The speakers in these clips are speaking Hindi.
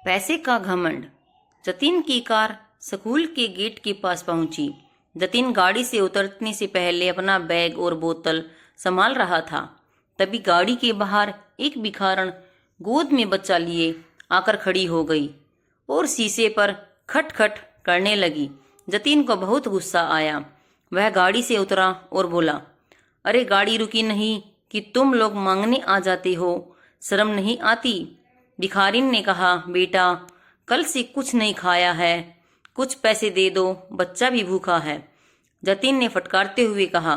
पैसे का घमंड। जतिन की कार स्कूल के गेट के पास पहुंची। जतिन गाड़ी से उतरने से पहले अपना बैग और बोतल संभाल रहा था। तभी गाड़ी के बाहर एक भिखारन गोद में बच्चा लिए आकर खड़ी हो गई और शीशे पर खट खट करने लगी। जतिन को बहुत गुस्सा आया। वह गाड़ी से उतरा और बोला, अरे गाड़ी रुकी नहीं कि तुम लोग मांगने आ जाते हो, शर्म नहीं आती? भिखारिन ने कहा, बेटा कल से कुछ नहीं खाया है, कुछ पैसे दे दो, बच्चा भी भूखा है। जतिन ने फटकारते हुए कहा,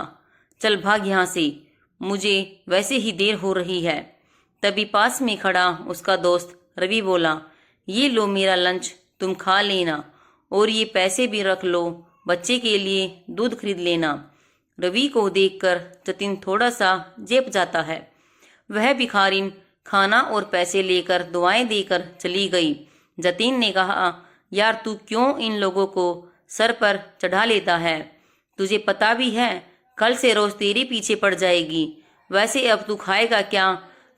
चल भाग यहाँ से, मुझे वैसे ही देर हो रही है। तभी पास में खड़ा उसका दोस्त रवि बोला, ये लो मेरा लंच, तुम खा लेना और ये पैसे भी रख लो, बच्चे के लिए दूध खरीद लेना। रवि को देखकर जतिन थोड़ा सा जेब जाता है। वह भिखारिन खाना और पैसे लेकर दुआएं देकर चली गई। जतिन ने कहा, यार तू क्यों इन लोगों को सर पर चढ़ा लेता है? तुझे पता भी है कल से रोज तेरे पीछे पड़ जाएगी। वैसे अब तू खाएगा क्या?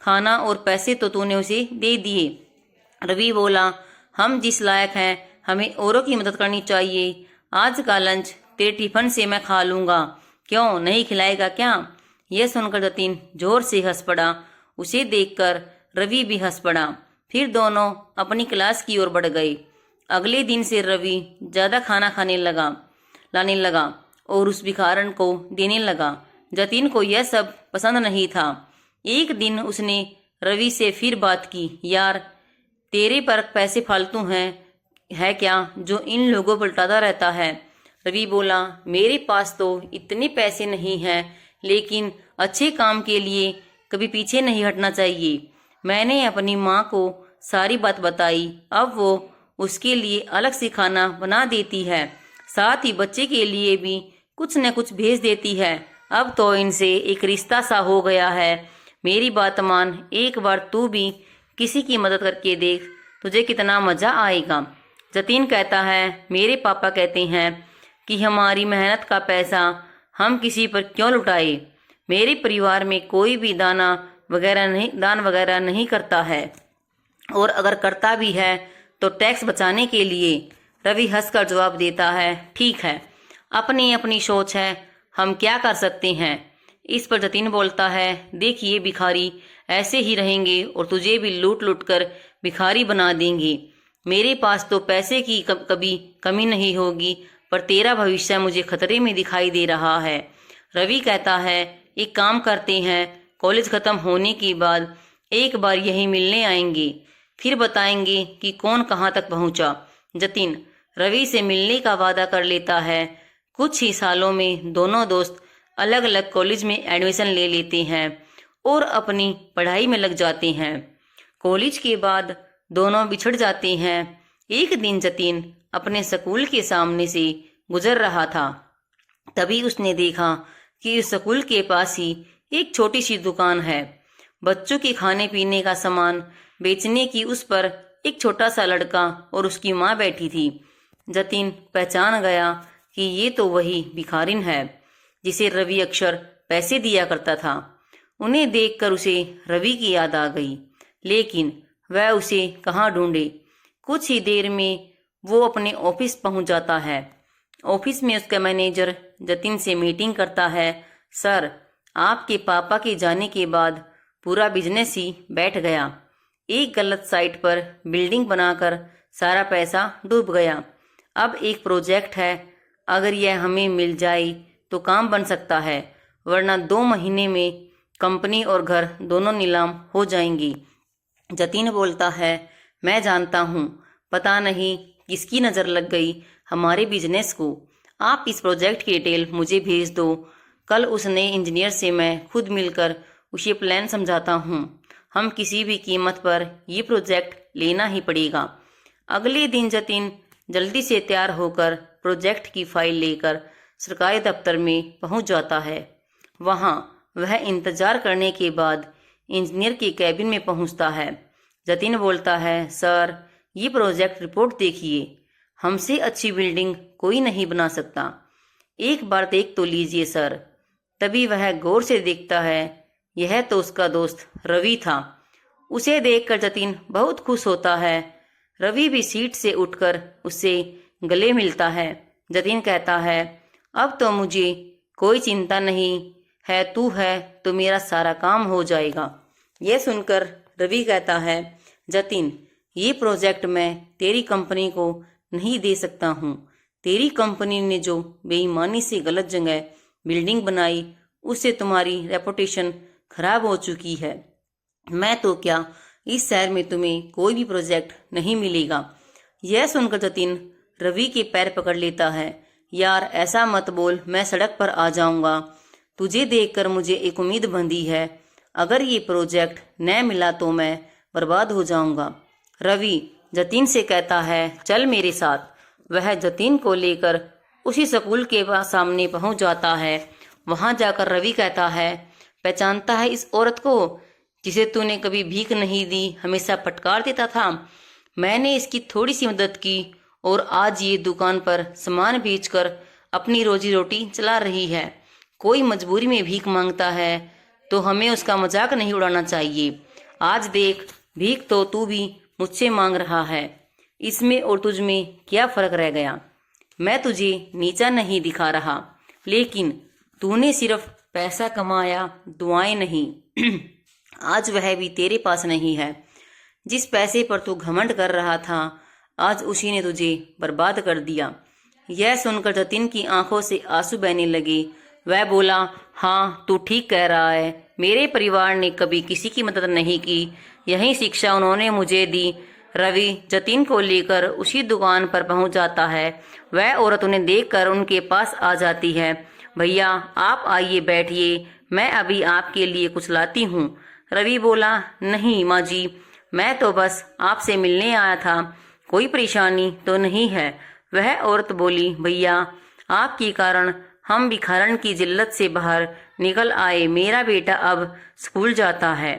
खाना और पैसे तो तूने उसे दे दिए। रवि बोला, हम जिस लायक हैं हमें औरों की मदद करनी चाहिए। आज का लंच तेरे टिफिन से मैं खा लूंगा, क्यों नहीं खिलाएगा क्या? यह सुनकर जतिन जोर से हंस पड़ा। उसे देखकर रवि भी हंस पड़ा। फिर दोनों अपनी क्लास की ओर बढ़ गए। अगले दिन से रवि ज्यादा खाना लाने लगा और उस भिखारन को देने लगा। जतिन को यह सब पसंद नहीं था। एक दिन उसने रवि से फिर बात की, यार तेरे पर पैसे फालतू है क्या जो इन लोगों पर लुटाता रहता है? रवि बोला, मेरे पास तो इतने पैसे नहीं हैं, लेकिन अच्छे काम के लिए कभी पीछे नहीं हटना चाहिए। मैंने अपनी माँ को सारी बात बताई, अब वो उसके लिए अलग से खाना बना देती है, साथ ही बच्चे के लिए भी कुछ न कुछ भेज देती है। अब तो इनसे एक रिश्ता सा हो गया है। मेरी बात मान, एक बार तू भी किसी की मदद करके देख, तुझे कितना मजा आएगा। जतिन कहता है, मेरे पापा कहते हैं कि हमारी मेहनत का पैसा हम किसी पर क्यों लुटाए। मेरे परिवार में कोई भी दान वगैरह नहीं करता है, और अगर करता भी है तो टैक्स बचाने के लिए। रवि हंसकर जवाब देता है, ठीक है, अपनी अपनी सोच है, हम क्या कर सकते हैं। इस पर जतिन बोलता है, देखिए भिखारी ऐसे ही रहेंगे और तुझे भी लूट लूट कर भिखारी बना देंगे। मेरे पास तो पैसे की कभी कमी नहीं होगी, पर तेरा भविष्य मुझे खतरे में दिखाई दे रहा है। रवि कहता है, एक काम करते हैं, कॉलेज खत्म होने के बाद एक बार यही मिलने आएंगे, फिर बताएंगे कि कौन कहाँ तक पहुंचा। जतिन रवि से मिलने का वादा कर लेता है। कुछ ही सालों में दोनों दोस्त अलग अलग कॉलेज में एडमिशन ले लेते हैं और अपनी पढ़ाई में लग जाते हैं। कॉलेज के बाद दोनों बिछड़ जाते हैं। एक दिन जतिन अपने स्कूल के सामने से गुजर रहा था। तभी उसने देखा कि उस स्कूल के पास ही एक छोटी सी दुकान है। बच्चों के खाने पीने का सामान बेचने की उस पर एक छोटा सा लड़का और उसकी माँ बैठी थी। जतिन पहचान गया कि ये तो वही भिखारिन है जिसे रवि अक्सर पैसे दिया करता था। उन्हें देखकर उसे रवि की याद आ गई, लेकिन वह उसे कहाँ ढूंढे। कुछ ही देर में वो अपने ऑफिस पहुंच जाता है। ऑफिस में उसका मैनेजर जतिन से मीटिंग करता है। सर, आपके पापा के जाने के बाद पूरा बिजनेस ही बैठ गया। एक गलत साइट पर बिल्डिंग बनाकर सारा पैसा डूब गया। अब एक प्रोजेक्ट है, अगर यह हमें मिल जाए तो काम बन सकता है, वरना 2 महीने में कंपनी और घर दोनों नीलाम हो जाएंगी। जतिन बोलता है, मैं जानता हूँ, पता नहीं किसकी नज़र लग गई हमारे बिजनेस को। आप इस प्रोजेक्ट की डिटेल मुझे भेज दो। कल उस नए इंजीनियर से मैं खुद मिलकर उसे प्लान समझाता हूँ। हम किसी भी कीमत पर ये प्रोजेक्ट लेना ही पड़ेगा। अगले दिन जतिन जल्दी से तैयार होकर प्रोजेक्ट की फाइल लेकर सरकारी दफ्तर में पहुंच जाता है। वहां वह इंतजार करने के बाद इंजीनियर के कैबिन में पहुंचता है। जतिन बोलता है, सर ये प्रोजेक्ट रिपोर्ट देखिए, हमसे अच्छी बिल्डिंग कोई नहीं बना सकता, एक बार देख तो लीजिए सर। तभी वह गौर से देखता है, यह तो उसका दोस्त रवि था। उसे देखकर जतिन बहुत खुश होता है। रवि भी सीट से उठकर उससे गले मिलता है। जतिन कहता है, अब तो मुझे कोई चिंता नहीं है, तू है तो मेरा सारा काम हो जाएगा। यह सुनकर रवि कहता है, जतिन, ये प्रोजेक्ट मैं तेरी कंपनी को नहीं दे सकता हूँ। तेरी कंपनी ने जो बेईमानी से गलत जगह बिल्डिंग बनाई, उससे तुम्हारी रेपुटेशन खराब हो चुकी है। मैं तो क्या, इस शहर में तुम्हें कोई भी प्रोजेक्ट नहीं मिलेगा। यह सुनकर जतिन रवि के पैर पकड़ लेता है। यार ऐसा मत बोल, मैं सड़क पर आ जाऊंगा। तुझे देखकर मुझे एक उम्मीद बंधी है, अगर ये प्रोजेक्ट न मिला तो मैं बर्बाद हो जाऊंगा। रवि जतिन से कहता है, चल मेरे साथ। वह जतिन को लेकर उसी स्कूल के सामने पहुंच जाता है। वहां जाकर रवि कहता है, पहचानता है इस औरत को जिसे तूने कभी भीख नहीं दी, हमेशा फटकार देता था? मैंने इसकी थोड़ी सी मदद की और आज ये दुकान पर सामान बेचकर अपनी रोजी रोटी चला रही है। कोई मजबूरी में भीख मांगता है तो हमें उसका मजाक नहीं उड़ाना चाहिए। आज देख, भीख तो तू भी मुझसे मांग रहा है, इसमें और तुझ में क्या फर्क रह गया? मैं तुझे नीचा नहीं दिखा रहा, लेकिन तूने सिर्फ पैसा कमाया, दुआएं नहीं। आज वह भी तेरे पास नहीं है। जिस पैसे पर तू घमंड कर रहा था, आज उसी ने तुझे बर्बाद कर दिया। यह सुनकर जतिन की आंखों से आंसू बहने लगे। वह बोला, हाँ तू ठीक कह रहा है, मेरे परिवार ने कभी किसी की मदद नहीं की, यही शिक्षा उन्होंने मुझे दी। रवि जतिन को लेकर उसी दुकान पर पहुंच जाता है। वह औरत उन्हें देखकर उनके पास आ जाती है। भैया आप आइए, बैठिए, मैं अभी आपके लिए कुछ लाती हूँ। रवि बोला, नहीं माँ जी, मैं तो बस आपसे मिलने आया था, कोई परेशानी तो नहीं है। वह औरत बोली, भैया आपके कारण हम भिखारन की जिल्लत से बाहर निकल आए। मेरा बेटा अब स्कूल जाता है।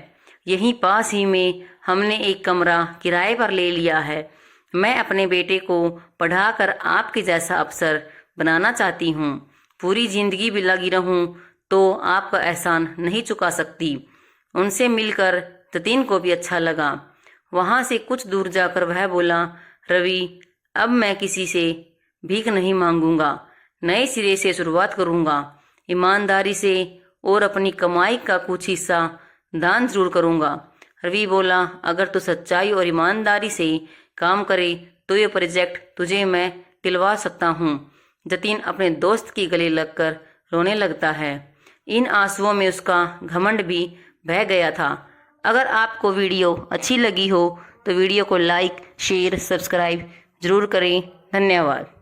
यहीं पास ही में हमने एक कमरा किराए पर ले लिया है। मैं अपने बेटे को पढ़ाकर आपके जैसा अफसर बनाना चाहती हूँ। पूरी जिंदगी भी लगी रहूँ तो आपका एहसान नहीं चुका सकती। उनसे मिलकर जतिन को भी अच्छा लगा। वहाँ से कुछ दूर जाकर वह बोला, रवि अब मैं किसी से भीख नहीं मांगूंगा, नए सिरे से शुरुआत करूंगा, ईमानदारी से और अपनी कमाई का कुछ हिस्सा दान जरूर करूंगा। रवि बोला, अगर तू सच्चाई और ईमानदारी से काम करे तो ये प्रोजेक्ट तुझे मैं दिलवा सकता हूँ। जतिन अपने दोस्त के गले लगकर रोने लगता है। इन आंसुओं में उसका घमंड भी बह गया था। अगर आपको वीडियो अच्छी लगी हो तो वीडियो को लाइक, शेयर, सब्सक्राइब जरूर करें। धन्यवाद।